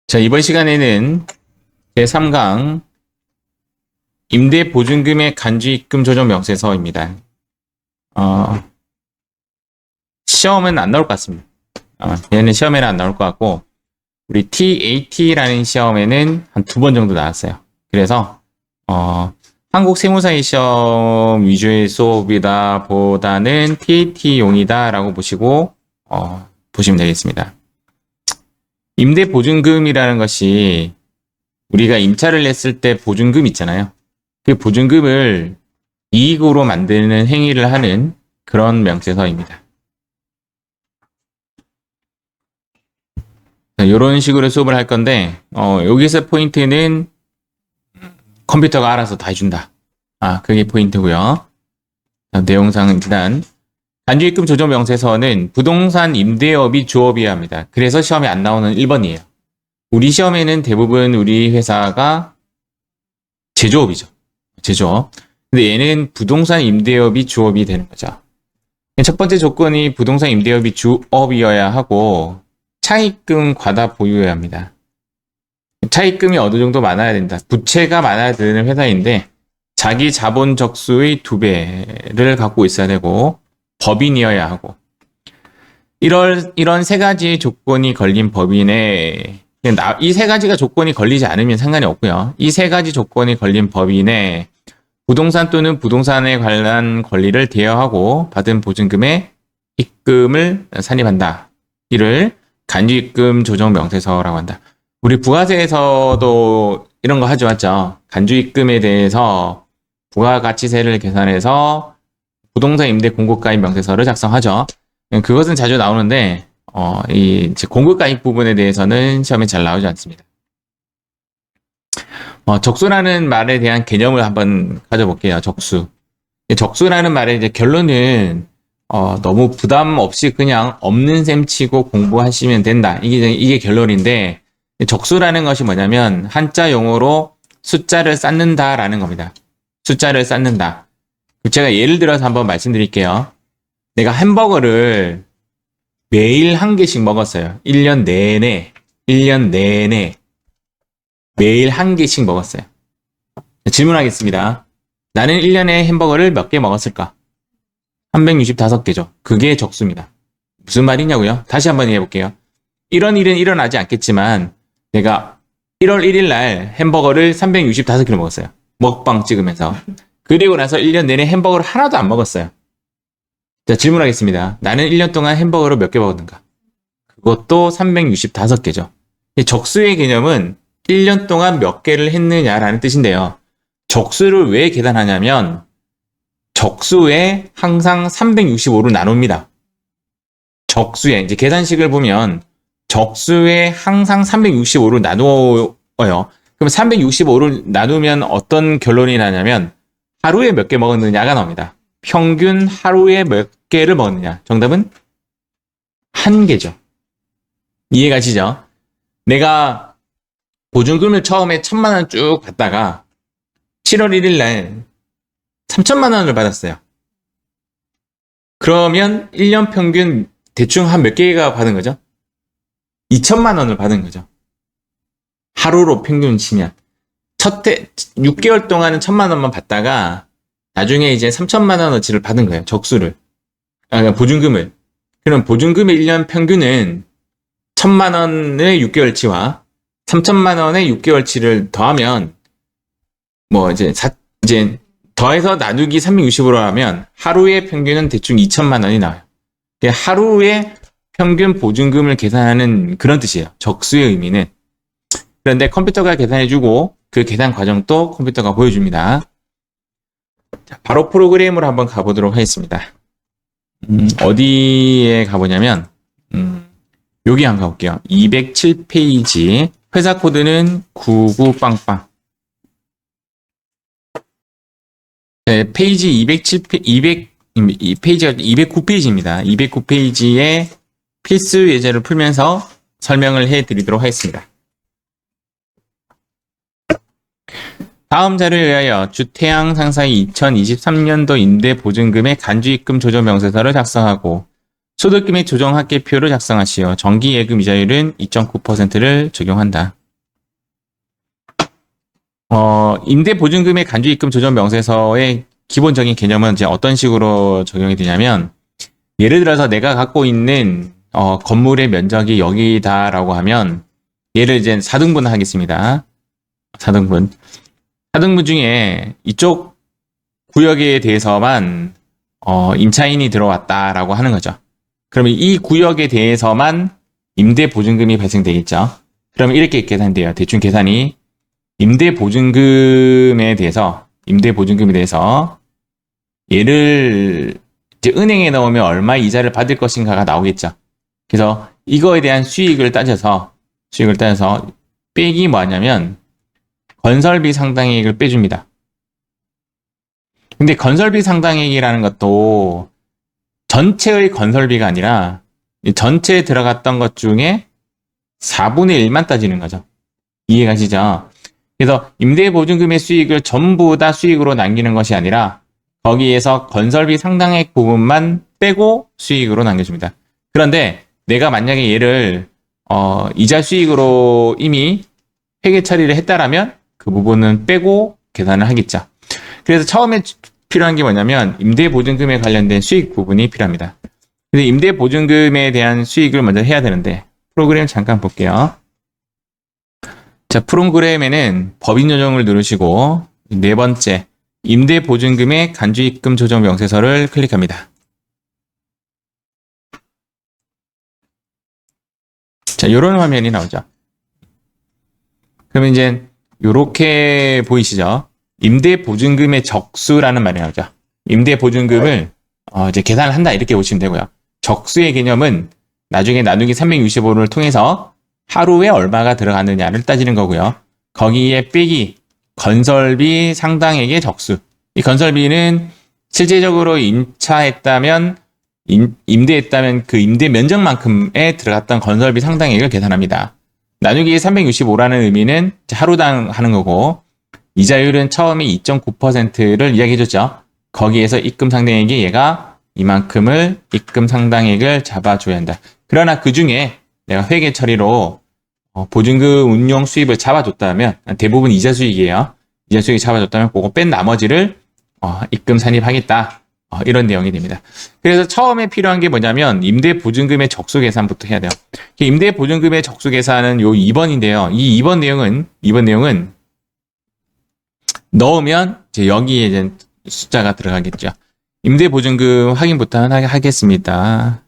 자, 이번 시간에는 제3강 임대보증금의 간주입금 조정 명세서입니다. 시험은 안 나올 것 같습니다. 얘는 시험에는 안 나올 것 같고, 우리 TAT라는 시험에는 한 2번 정도 나왔어요. 그래서 한국 세무사의 시험 위주의 수업이다 보다는 TAT용이다 라고 보시고 보시면 되겠습니다. 임대보증금이라는 것이 우리가 임차를 냈을 때 보증금 있잖아요. 그 보증금을 이익으로 만드는 행위를 하는 그런 명세서입니다. 이런 식으로 수업을 할 건데 여기서 포인트는 컴퓨터가 알아서 다 해준다. 그게 포인트고요. 내용상은 일단 간주입금 조정 명세서는 부동산 임대업이 주업이어야 합니다. 그래서 시험에 안 나오는 1번이에요. 우리 시험에는 대부분 우리 회사가 제조업이죠. 제조업. 근데 얘는 부동산 임대업이 주업이 되는 거죠. 첫 번째 조건이 부동산 임대업이 주업이어야 하고 차입금 과다 보유해야 합니다. 차입금이 어느 정도 많아야 된다. 부채가 많아야 되는 회사인데 자기 자본 적수의 2배를 갖고 있어야 되고 법인이어야 하고 이런 세 가지 조건이 걸린 법인에 이 세 가지가 조건이 걸리지 않으면 상관이 없고요. 이 세 가지 조건이 걸린 법인에 부동산 또는 부동산에 관한 권리를 대여하고 받은 보증금의 입금을 산입한다. 이를 간주입금 조정 명세서라고 한다. 우리 부가세에서도 이런 거 하죠, 맞죠? 간주입금에 대해서 부가가치세를 계산해서 부동산 임대 공급가입 명세서를 작성하죠. 그것은 자주 나오는데 이 공급가입 부분에 대해서는 시험에 잘 나오지 않습니다. 적수라는 말에 대한 개념을 한번 가져볼게요. 적수. 적수라는 말의 이제 결론은 너무 부담 없이 그냥 없는 셈 치고 공부하시면 된다. 이게 결론인데 적수라는 것이 뭐냐면 한자 용어로 숫자를 쌓는다라는 겁니다. 숫자를 쌓는다. 제가 예를 들어서 한번 말씀드릴게요. 내가 햄버거를 매일 한 개씩 먹었어요. 1년 내내 매일 한 개씩 먹었어요. 질문하겠습니다. 나는 1년에 햄버거를 몇 개 먹었을까? 365개죠. 그게 적수입니다. 무슨 말이냐고요? 다시 한번 해볼게요. 이런 일은 일어나지 않겠지만 내가 1월 1일 날 햄버거를 365kg 먹었어요. 먹방 찍으면서. 그리고 나서 1년 내내 햄버거를 하나도 안 먹었어요. 자, 질문하겠습니다. 나는 1년 동안 햄버거를 몇 개 먹었는가? 그것도 365개죠. 적수의 개념은 1년 동안 몇 개를 했느냐라는 뜻인데요. 적수를 왜 계산하냐면 적수에 항상 365를 나눕니다. 적수에 이제 계산식을 보면 적수에 항상 365를 나누어요. 그럼 365를 나누면 어떤 결론이 나냐면 하루에 몇 개 먹었느냐가 나옵니다. 평균 하루에 몇 개를 먹느냐. 정답은 1개죠. 이해가시죠? 내가 보증금을 처음에 1,000만 원 쭉 받다가 7월 1일 날 3,000만 원을 받았어요. 그러면 1년 평균 대충 한 몇 개가 받은 거죠? 2,000만 원을 받은 거죠. 하루로 평균 치면. 6개월 동안은 1,000만 원만 받다가 나중에 이제 3,000만 원어치를 받은 거예요. 적수를. 그러니까 보증금을. 그럼 보증금의 1년 평균은 1,000만 원의 6개월치와 3,000만 원의 6개월치를 더하면 이제 더해서 나누기 360으로 하면 하루의 평균은 대충 2,000만 원이 나와요. 하루의 평균 보증금을 계산하는 그런 뜻이에요. 적수의 의미는. 그런데 컴퓨터가 계산해주고 그 계산 과정도 컴퓨터가 보여줍니다. 자, 바로 프로그램으로 한번 가보도록 하겠습니다. 어디에 가보냐면 여기 한번 가볼게요. 207페이지 회사 코드는 99빵빵. 네, 페이지 207페이지가 209페이지입니다. 209페이지에 필수 예제를 풀면서 설명을 해드리도록 하겠습니다. 다음 자료에 의하여 주태양 상사의 2023년도 임대보증금의 간주입금 조정 명세서를 작성하고 소득금의 조정 합계표를 작성하시어 정기예금 이자율은 2.9%를 적용한다. 임대보증금의 간주입금 조정 명세서의 기본적인 개념은 이제 어떤 식으로 적용이 되냐면, 예를 들어서 내가 갖고 있는 건물의 면적이 여기다라고 하면, 얘를 이제 4등분 하겠습니다. 4등분. 4등분 중에 이쪽 구역에 대해서만 임차인이 들어왔다라고 하는 거죠. 그러면 이 구역에 대해서만 임대보증금이 발생되겠죠. 그러면 이렇게 계산돼요. 대충 계산이 임대보증금에 대해서 얘를 이제 은행에 넣으면 얼마 이자를 받을 것인가가 나오겠죠. 그래서 이거에 대한 수익을 따져서 빼기 뭐냐면 건설비 상당액을 빼줍니다. 근데 건설비 상당액이라는 것도 전체의 건설비가 아니라 전체에 들어갔던 것 중에 4분의 1만 따지는 거죠. 이해가시죠? 그래서 임대보증금의 수익을 전부 다 수익으로 남기는 것이 아니라 거기에서 건설비 상당액 부분만 빼고 수익으로 남겨줍니다. 그런데 내가 만약에 얘를 이자 수익으로 이미 회계 처리를 했다라면 그 부분은 빼고 계산을 하겠죠. 그래서 처음에 필요한 게 뭐냐면 임대보증금에 관련된 수익 부분이 필요합니다. 근데 임대보증금에 대한 수익을 먼저 해야 되는데 프로그램 잠깐 볼게요. 자, 프로그램에는 법인 요정을 누르시고 네 번째 임대보증금의 간주입금 조정 명세서를 클릭합니다. 자, 요런 화면이 나오죠. 그러면 이제 요렇게 보이시죠? 임대보증금의 적수라는 말이 나오죠. 임대보증금을 이제 계산을 한다 이렇게 보시면 되고요. 적수의 개념은 나중에 나누기 365를 통해서 하루에 얼마가 들어가느냐를 따지는 거고요. 거기에 빼기 건설비 상당액의 적수. 이 건설비는 실제적으로 임대했다면 그 임대 면적만큼에 들어갔던 건설비 상당액을 계산합니다. 나누기 365라는 의미는 하루당 하는 거고, 이자율은 처음에 2.9%를 이야기해줬죠. 거기에서 입금 상당액이 얘가 이만큼을 입금 상당액을 잡아줘야 한다. 그러나 그 중에 내가 회계 처리로 보증금 운용 수입을 잡아줬다면, 대부분 이자 수익이에요. 이자 수익이 잡아줬다면 그거 뺀 나머지를 입금 산입하겠다. 이런 내용이 됩니다. 그래서 처음에 필요한 게 뭐냐면 임대보증금의 적수 계산부터 해야 돼요. 임대보증금의 적수 계산은 요 2번인데요. 이 2번 내용은 넣으면 이제 여기에 이제 숫자가 들어가겠죠. 임대보증금 확인부터 하겠습니다.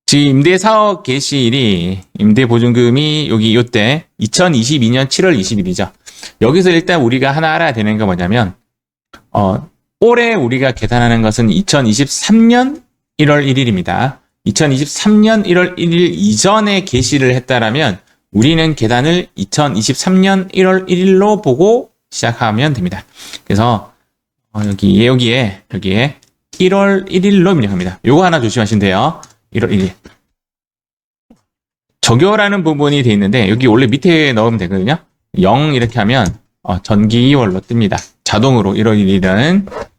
지금 임대사업 개시일이 임대보증금이 여기 요때 2022년 7월 20일이죠. 여기서 일단 우리가 하나 알아야 되는 게 뭐냐면 올해 우리가 계산하는 것은 2023년 1월 1일입니다. 2023년 1월 1일 이전에 개시를 했다라면 우리는 계산을 2023년 1월 1일로 보고 시작하면 됩니다. 그래서 여기에 1월 1일로 입력합니다. 요거 하나 조심하시면 돼요. 1월 1일. 적요라는 부분이 돼 있는데 여기 원래 밑에 넣으면 되거든요. 0 이렇게 하면 전기 2월로 뜹니다. 자동으로 1월 1일은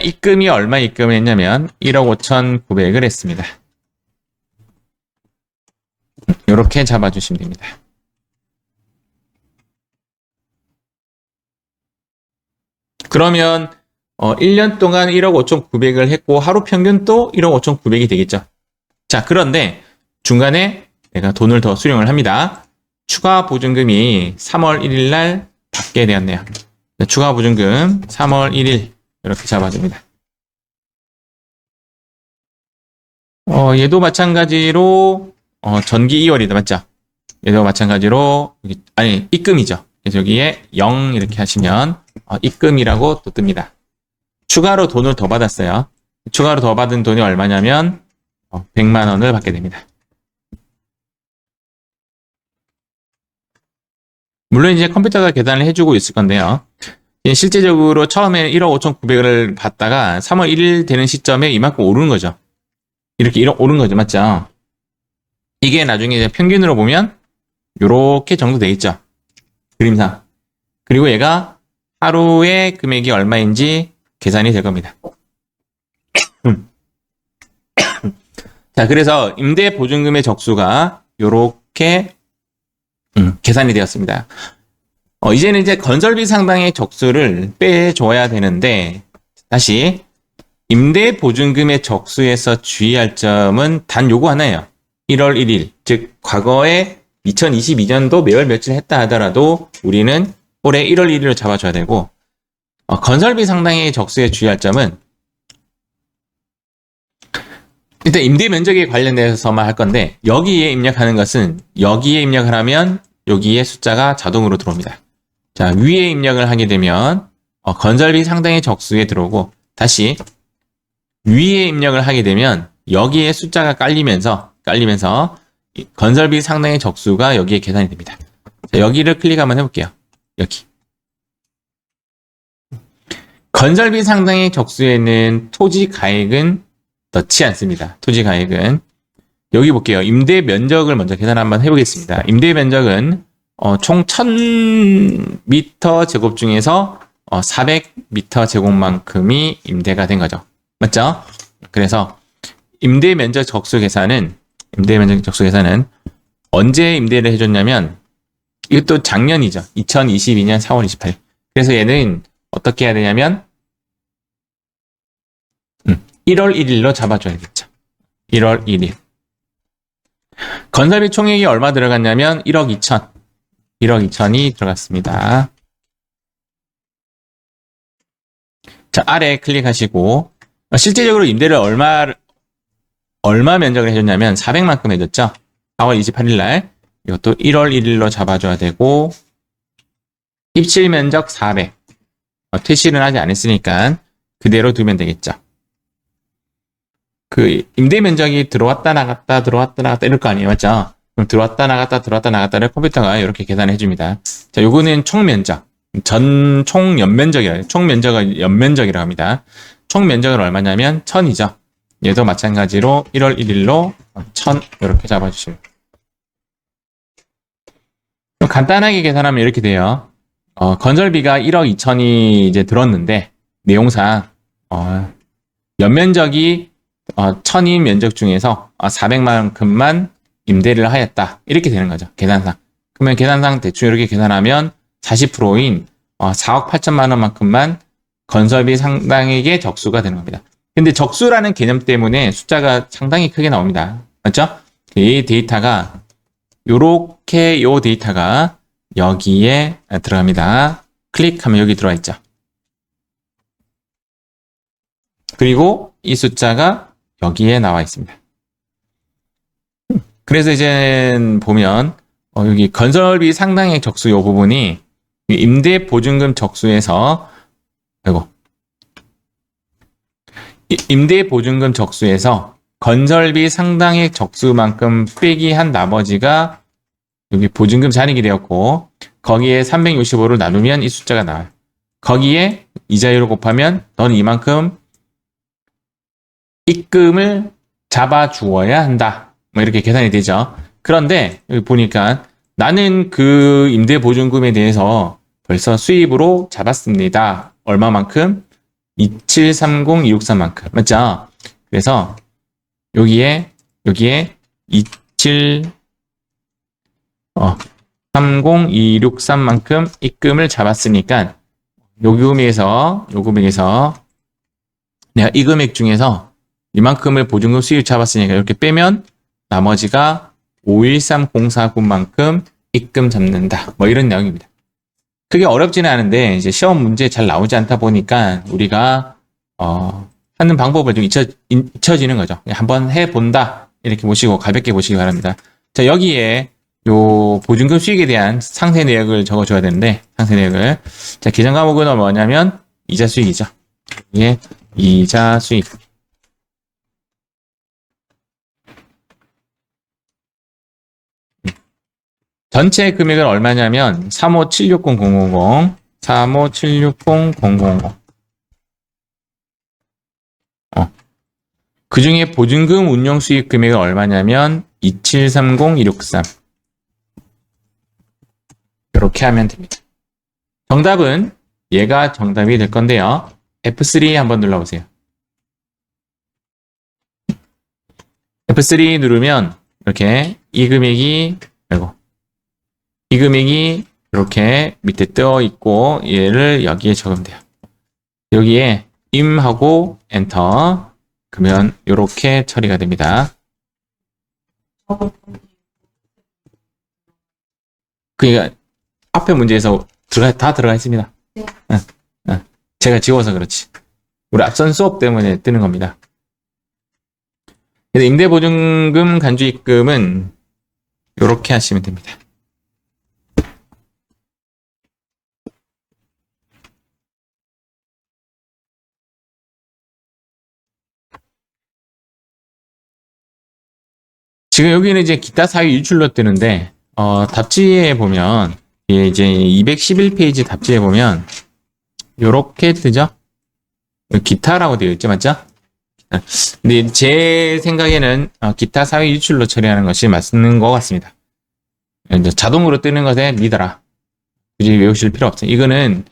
입금이 얼마 입금을 했냐면 1억 5,900을 했습니다. 이렇게 잡아주시면 됩니다. 그러면 1년 동안 1억 5,900을 했고 하루 평균도 1억 5,900이 되겠죠. 자, 그런데 중간에 내가 돈을 더 수령을 합니다. 추가 보증금이 3월 1일 날 받게 되었네요. 추가 보증금 3월 1일 이렇게 잡아줍니다. 얘도 마찬가지로 전기 2월이다 맞죠? 얘도 마찬가지로 입금이죠. 그래서 여기에 0 이렇게 하시면 입금이라고 또 뜹니다. 추가로 돈을 더 받았어요. 추가로 더 받은 돈이 얼마냐면 100만 원을 받게 됩니다. 물론 이제 컴퓨터가 계산을 해주고 있을 건데요. 실제적으로 처음에 1억 5,900을 받다가 3월 1일 되는 시점에 이만큼 오르는 거죠. 이렇게 1억 오른 거죠. 맞죠? 이게 나중에 이제 평균으로 보면 요렇게 정도 되겠죠. 그림상. 그리고 얘가 하루의 금액이 얼마인지 계산이 될 겁니다. 자, 그래서 임대보증금의 적수가 요렇게 계산이 되었습니다. 이제는 이제 건설비 상당의 적수를 빼줘야 되는데, 다시, 임대보증금의 적수에서 주의할 점은 단 요거 하나예요. 1월 1일, 즉, 과거에 2022년도 매월 며칠 했다 하더라도 우리는 올해 1월 1일로 잡아줘야 되고, 건설비 상당의 적수에 주의할 점은, 일단 임대 면적에 관련돼서만 할 건데, 여기에 입력하는 것은, 여기에 입력을 하면 여기에 숫자가 자동으로 들어옵니다. 자, 위에 입력을 하게 되면 건설비 상당의 적수에 들어오고, 다시 위에 입력을 하게 되면 여기에 숫자가 깔리면서 건설비 상당의 적수가 여기에 계산이 됩니다. 자, 여기를 클릭 한번 해볼게요. 여기. 건설비 상당의 적수에는 토지 가액은 넣지 않습니다. 토지 가액은. 여기 볼게요. 임대 면적을 먼저 계산 한번 해보겠습니다. 임대 면적은 총 1000m 제곱 중에서 400m 제곱만큼이 임대가 된 거죠. 맞죠? 그래서 임대 면적 적수 계산은 언제 임대를 해줬냐면 이것도 작년이죠. 2022년 4월 28일. 그래서 얘는 어떻게 해야 되냐면 1월 1일로 잡아줘야겠죠. 1월 1일. 건설비 총액이 얼마 들어갔냐면 1억 2천. 1억 2천이 들어갔습니다. 자, 아래 클릭하시고 실제적으로 임대를 얼마 면적을 해줬냐면 400만큼 해줬죠. 4월 28일 날 이것도 1월 1일로 잡아줘야 되고 입실 면적 400. 퇴실은 하지 않았으니까 그대로 두면 되겠죠. 그 임대 면적이 들어왔다 나갔다 이럴 거 아니에요, 맞죠? 그럼 들어왔다 나갔다를 컴퓨터가 이렇게 계산해 줍니다. 자, 요거는 총 면적, 총 연면적이라고 해요. 총 면적을 연면적이라고 합니다. 총 면적은 얼마냐면 1000이죠. 얘도 마찬가지로 1월 1일로 1000 이렇게 잡아주시면. 간단하게 계산하면 이렇게 돼요. 건설비가 1억 2천이 이제 들었는데 내용상 연면적이 1000인 면적 중에서 400만큼만 임대를 하였다. 이렇게 되는 거죠. 계산상. 그러면 계산상 대충 이렇게 계산하면 40%인 4억 8천만 원만큼만 건설비 상당액의 적수가 되는 겁니다. 근데 적수라는 개념 때문에 숫자가 상당히 크게 나옵니다. 맞죠? 이 데이터가 요렇게 요 데이터가 여기에 들어갑니다. 클릭하면 여기 들어와 있죠. 그리고 이 숫자가 여기에 나와 있습니다. 그래서 이제 보면 여기 건설비 상당액 적수 요 부분이 임대 보증금 적수에서 임대 보증금 적수에서 건설비 상당액 적수만큼 빼기 한 나머지가 여기 보증금 잔액이 되었고 거기에 365를 나누면 이 숫자가 나와요. 거기에 이자율을 곱하면 너는 이만큼 입금을 잡아주어야 한다. 뭐 이렇게 계산이 되죠. 그런데 여기 보니까 나는 그 임대보증금에 대해서 벌써 수입으로 잡았습니다. 얼마만큼? 2730263만큼. 맞죠? 그래서 여기에 2730263만큼 입금을 잡았으니까 요 금액에서 내가 이 금액 중에서 이만큼을 보증금 수입 잡았으니까 이렇게 빼면 나머지가 513049만큼 입금 잡는다. 뭐 이런 내용입니다. 크게 어렵지는 않은데 이제 시험 문제 잘 나오지 않다 보니까 우리가 하는 방법을 좀 잊혀지는 거죠. 한번 해본다 이렇게 보시고 가볍게 보시기 바랍니다. 자, 여기에 요 보증금 수익에 대한 상세 내역을 적어줘야 되는데 상세 내역을 자, 계정 과목은 뭐냐면 이자 수익이죠. 이게 이자 수익. 전체 금액은 얼마냐면 35760,000 35760,000 그 중에 보증금 운용 수익 금액은 얼마냐면 2730263 이렇게 하면 됩니다. 정답은 얘가 정답이 될 건데요. F3 한번 눌러보세요. F3 누르면 이렇게 이 금액이 이 금액이 이렇게 밑에 떠 있고 얘를 여기에 적으면 돼요. 여기에 임하고 엔터. 그러면 이렇게 처리가 됩니다. 그러니까 앞에 문제에서 다 들어가 있습니다. 네. 제가 지워서 그렇지. 우리 앞선 수업 때문에 뜨는 겁니다. 그래서 임대보증금 간주입금은 이렇게 하시면 됩니다. 지금 여기는 이제 기타 사유 유출로 뜨는데, 답지에 보면, 이제 211페이지 답지에 보면, 요렇게 뜨죠? 기타라고 되어 있죠, 맞죠? 근데 제 생각에는 기타 사유 유출로 처리하는 것이 맞는 것 같습니다. 이제 자동으로 뜨는 것에 믿어라. 굳이 외우실 필요 없어요. 이거는,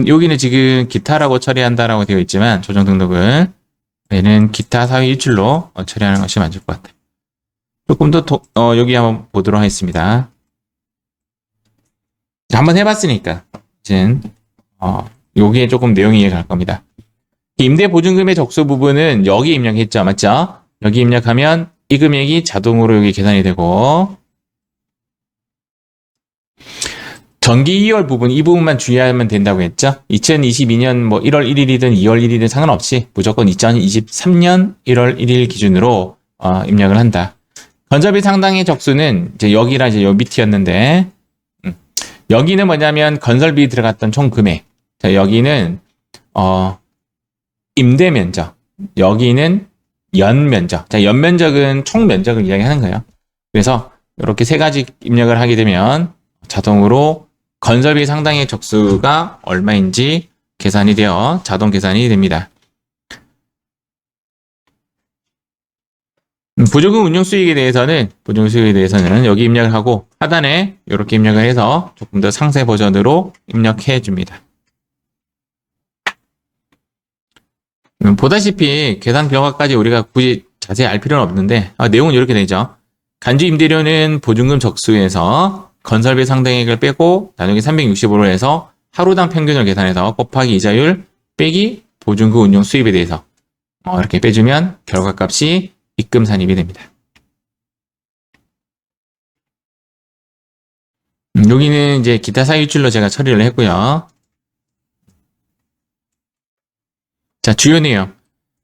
여기는 지금 기타라고 처리한다라고 되어 있지만, 조정 등록을, 얘는 기타 사유 유출로 처리하는 것이 맞을 것 같아요. 조금 더 여기 한번 보도록 하겠습니다. 한번 해봤으니까 이제 여기에 조금 내용이 이해가 갈 겁니다. 임대보증금의 적수 부분은 여기 입력했죠, 맞죠? 여기 입력하면 이 금액이 자동으로 여기 계산이 되고, 전기 2월 부분, 이 부분만 주의하면 된다고 했죠? 2022년 뭐 1월 1일이든 2월 1일이든 상관없이 무조건 2023년 1월 1일 기준으로 입력을 한다. 건설비 상당의 적수는 이제 여기랑 이제 요 밑이었는데, 여기는 뭐냐면 건설비 들어갔던 총 금액. 자, 여기는 임대 면적. 여기는 연 면적. 자, 연 면적은 총 면적을 이야기하는 거예요. 그래서 이렇게 세 가지 입력을 하게 되면 자동으로 건설비 상당의 적수가 얼마인지 계산이 되어 자동 계산이 됩니다. 보조금 운용 수익에 대해서는 여기 입력을 하고 하단에 이렇게 입력을 해서 조금 더 상세 버전으로 입력해 줍니다. 보다시피 계산 결과까지 우리가 굳이 자세히 알 필요는 없는데 내용은 이렇게 되죠. 간주 임대료는 보증금 적수에서 건설비 상당액을 빼고 나누기 365로 해서 하루당 평균을 계산해서 곱하기 이자율 빼기 보증금 운용 수입에 대해서 이렇게 빼주면 결과값이 입금 산입이 됩니다. 여기는 이제 기타 사유출로 제가 처리를 했고요. 자, 주요 내용.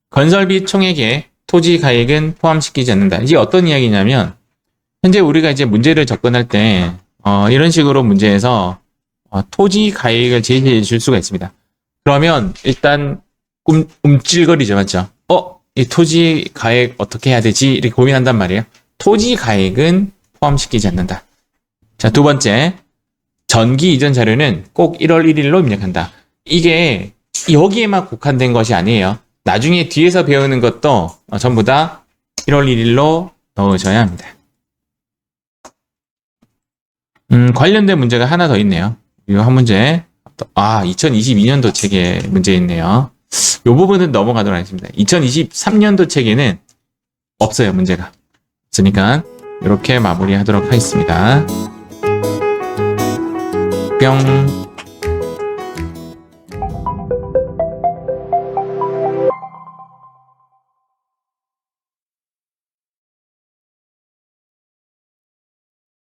건설비 총액에 토지 가액은 포함시키지 않는다. 이게 어떤 이야기냐면, 현재 우리가 이제 문제를 접근할 때, 이런 식으로 문제에서, 토지 가액을 제시해 줄 수가 있습니다. 그러면, 일단, 움찔거리죠, 맞죠? 이 토지 가액 어떻게 해야 되지? 이렇게 고민한단 말이에요. 토지 가액은 포함시키지 않는다. 자, 두 번째. 전기 이전 자료는 꼭 1월 1일로 입력한다. 이게 여기에만 국한된 것이 아니에요. 나중에 뒤에서 배우는 것도 전부 다 1월 1일로 넣으셔야 합니다. 관련된 문제가 하나 더 있네요. 이 한 문제. 2022년도 책에 문제 있네요. 이 부분은 넘어가도록 하겠습니다. 2023년도 책에는 없어요, 문제가. 없으니까 이렇게 마무리하도록 하겠습니다. 뿅.